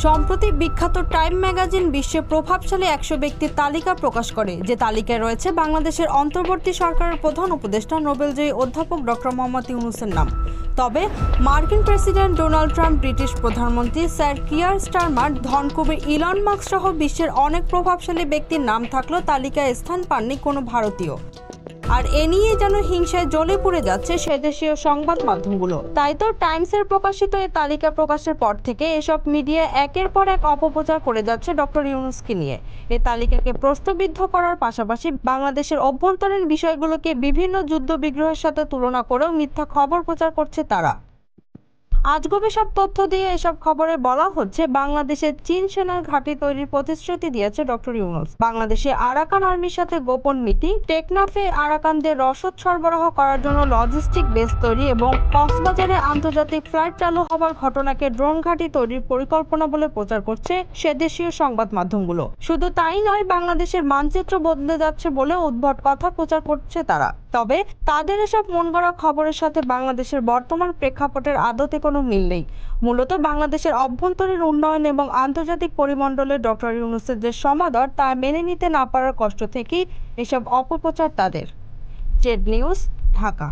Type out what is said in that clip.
সম্প্রতি বিখ্যাত time magazine বিশ্বের প্রভাবশালী 100 ব্যক্তির তালিকা প্রকাশ করে, যে তালিকায় রয়েছে বাংলাদেশের অন্তর্বর্তী সরকারের প্রধান উপদেষ্টা নোবেলজয়ী অধ্যাপক ডক্টর মোহাম্মদ ইউনূসের নাম। তবে মার্কিন প্রেসিডেন্ট ডোনাল্ড ট্রাম্প, ব্রিটিশ প্রধানমন্ত্রী স্যার কিয়ার স্টারমার, ধনকুবের ইলন মাস্ক সহ বিশ্বের অনেক প্রভাবশালী ব্যক্তির নাম থাকলেও তালিকায় স্থান পাননি কোনো ভারতীয়। আর এ নিয়ে যেন হিংসায় জ্বলে পুড়ে যাচ্ছে সেদেশীয় সংবাদ মাধ্যমগুলো। তাই তো টাইমসের প্রকাশিত এই তালিকা প্রকাশের পর থেকে এসব মিডিয়া একের পর এক অপপ্রচার করে যাচ্ছে ডক্টর ইউনূসকে নিয়ে। এই তালিকাকে প্রশ্নবিদ্ধ করার পাশাপাশি বাংলাদেশের অভ্যন্তরীণ বিষয়গুলোকে বিভিন্ন যুদ্ধ বিগ্রহের সাথে তুলনা করেও মিথ্যা খবর প্রচার করছে তারা। আজগুবি সব তথ্য দিয়ে এসব খবরে বলা হচ্ছে বাংলাদেশের চীন সেনার ঘাঁটি তৈরির প্রতিশ্রুতি দিয়েছে ডক্টর ইউনূস। বাংলাদেশে আরাকান আর্মির সাথে গোপন মিটিং, টেকনাফে আরাকানদের রসদ সরবরাহ করার জন্য লজিস্টিক বেস তৈরি এবং কক্সবাজারে আন্তর্জাতিক ফ্লাইট চালু হওয়ার ঘটনাকে ড্রোন ঘাঁটি তৈরির পরিকল্পনা বলে প্রচার করছে সেদেশীয় সংবাদ মাধ্যমগুলো। শুধু তাই নয়, বাংলাদেশের মানচিত্র বদলে যাচ্ছে বলে উদ্ভট কথা প্রচার করছে তারা। তবে তাদের এসব মন গড়া খবরের সাথে বাংলাদেশের বর্তমান প্রেক্ষাপটের আদতে কোনো মিল নেই। মূলত বাংলাদেশের অভ্যন্তরীণ উন্নয়ন এবং আন্তর্জাতিক পরিমণ্ডলে ডক্টর ইউনূসের যে সমাদর তা মেনে নিতে না পারার কষ্ট থেকেই এসব অপপ্রচার তাদের। Z news, Dhaka.